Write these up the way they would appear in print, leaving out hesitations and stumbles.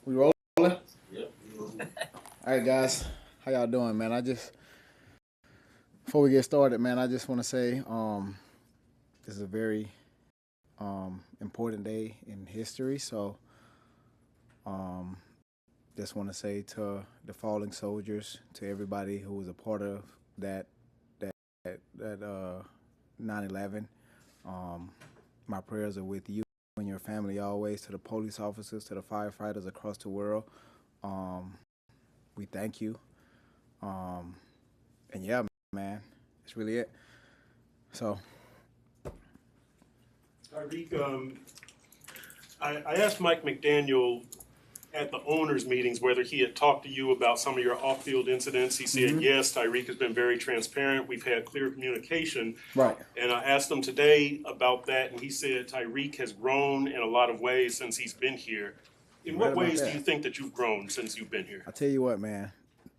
We rolling? Yep. All right, guys. How y'all doing, man? Before we get started, man, I just want to say this is a very important day in history. So just want to say to the fallen soldiers, to everybody who was a part of that 9/11. My prayers are with you and your family always. To the police officers, to the firefighters across the world, we thank you. And yeah, man, that's really it. So, Tyreek, I asked Mike McDaniel at the owners' meetings whether he had talked to you about some of your off-field incidents. He said, yes, Tyreek has been very transparent. We've had clear communication. right. And I asked him today about that, and he said Tyreek has grown in a lot of ways since he's been here. In what ways do you think that you've grown since you've been here? I tell you what, man. I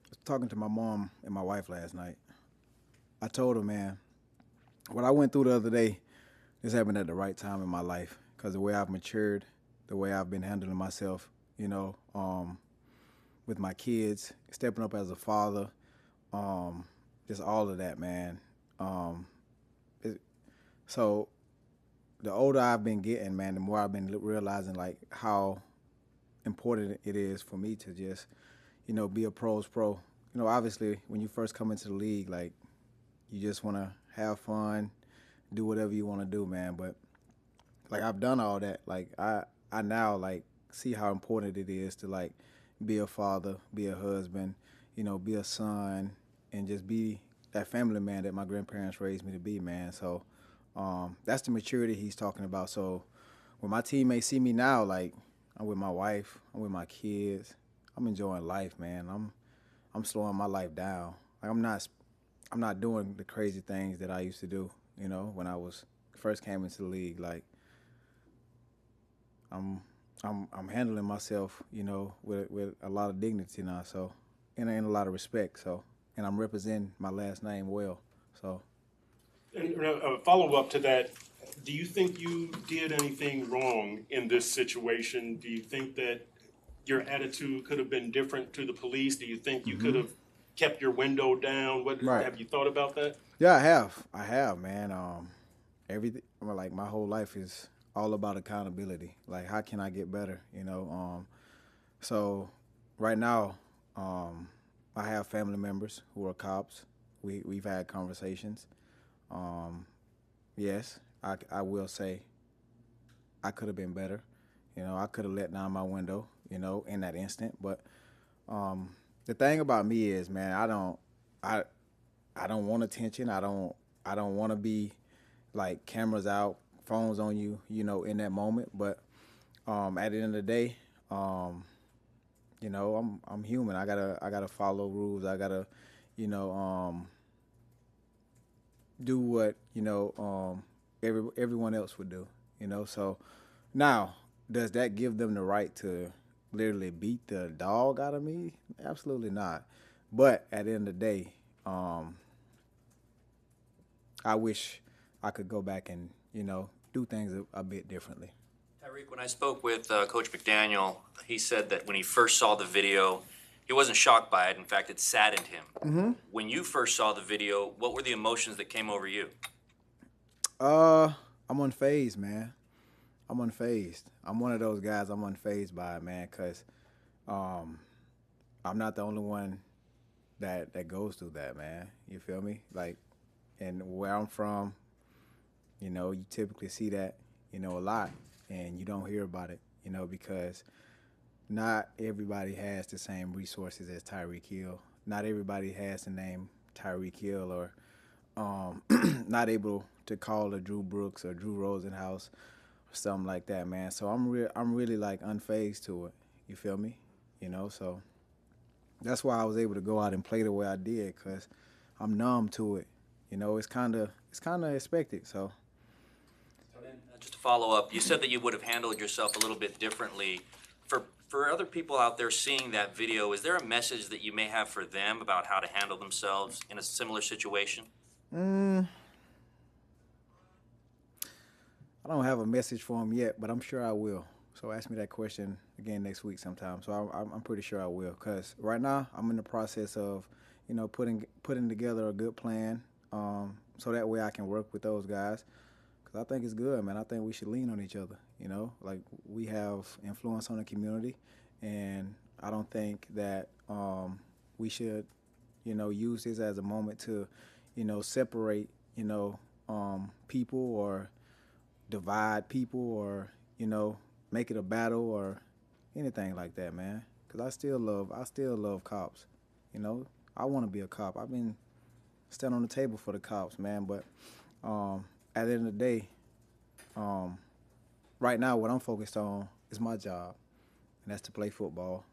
was talking to my mom and my wife last night. I told her, man, what I went through the other day, this happened at the right time in my life because the way I've matured, the way I've been handling myself, with my kids, stepping up as a father, just all of that, man. So the older I've been getting, man, the more I've been realizing like how important it is for me to just, be a pro's pro. Obviously when you first come into the league, like you just want to have fun, do whatever you want to do, man. But like I've done all that. Like I now like see how important it is to like be a father, be a husband, be a son, and just be that family man that my grandparents raised me to be, man. So that's the maturity he's talking about. So when my teammates see me now, like I'm with my wife, I'm with my kids, I'm enjoying life, man. I'm slowing my life down. Like I'm not doing the crazy things that I used to do, when I was first came into the league. Like I'm handling myself, with a lot of dignity now, so and a lot of respect. So and I'm representing my last name well. So And a follow-up to that, do you think you did anything wrong in this situation? Do you think that your attitude could have been different to the police? Do you think you could have kept your window down? right. Have you thought about that? Yeah, I have, man. Everything, like my whole life is all about accountability. Like how can I get better, So right now, I have family members who are cops. We've had conversations. Yes, I will say I could have been better. I could have let down my window, in that instant. But the thing about me is, man, I don't want attention. I don't want to be like cameras out, phones on you, in that moment. But at the end of the day, I'm human. I gotta follow rules. I gotta, do what everyone else would do. So now, does that give them the right to literally beat the dog out of me? Absolutely not. But at the end of the day, I wish I could go back and do things a bit differently. Tyreek, when I spoke with Coach McDaniel, he said that when he first saw the video, he wasn't shocked by it. In fact, it saddened him. When you first saw the video, what were the emotions that came over you? I'm unfazed, man. I'm unfazed. I'm one of those guys. I'm unfazed by it, man, because I'm not the only one that goes through that, man. You feel me? Like, and where I'm from, you typically see that, a lot, and you don't hear about it, because not everybody has the same resources as Tyreek Hill. Not everybody has the name Tyreek Hill, or not able to call a Drew Brooks or Drew Rosenhaus or something like that, man. So I'm really like unfazed to it. You feel me? So that's why I was able to go out and play the way I did, because I'm numb to it. It's kind of expected. So then, just to follow up, you said that you would have handled yourself a little bit differently. For other people out there seeing that video, is there a message that you may have for them about how to handle themselves in a similar situation? I don't have a message for them yet, but I'm sure I will. So ask me that question again next week sometime. So I'm pretty sure I will. Cause right now I'm in the process of, you know, putting together a good plan, so that way I can work with those guys. Cause I think it's good, man. I think we should lean on each other. You know, like we have influence on the community, and I don't think that we should, you know, use this as a moment to, you know, separate, you know, people or divide people or, you know, make it a battle or anything like that, man. Cause I still love cops. You know, I want to be a cop. I've been standing on the table for the cops, man. But at the end of the day, right now what I'm focused on is my job, and that's to play football.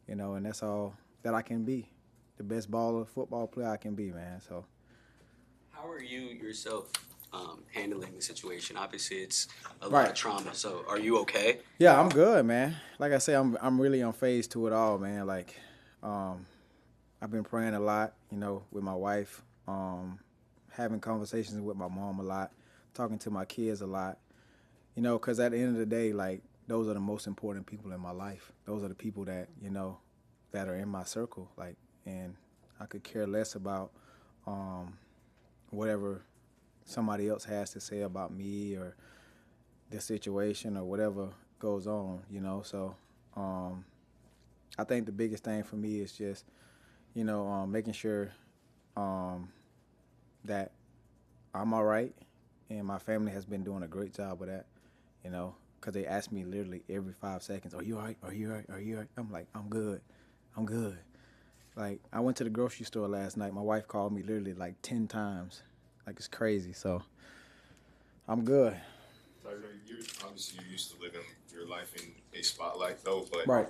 You know, and that's all that I can be, the best football player I can be, man. So. How are you yourself handling the situation? Obviously, it's a lot Right. of trauma. So, are you okay? Yeah, I'm good, man. Like I say, I'm really unfazed to it all, man. Like, I've been praying a lot, you know, with my wife, having conversations with my mom a lot, talking to my kids a lot, you know, because at the end of the day, like, those are the most important people in my life. Those are the people that, you know, that are in my circle, like, and I could care less about whatever somebody else has to say about me or the situation or whatever goes on, you know. So I think the biggest thing for me is just, you know, making sure that I'm all right, and my family has been doing a great job with that, you know, because they ask me literally every 5 seconds, are you all right? Are you all right? Are you all right? I'm like, I'm good. I'm good. Like, I went to the grocery store last night. My wife called me literally like 10 times. Like, it's crazy. So I'm good. Obviously, you're used to living your life in a spotlight, though. But Right.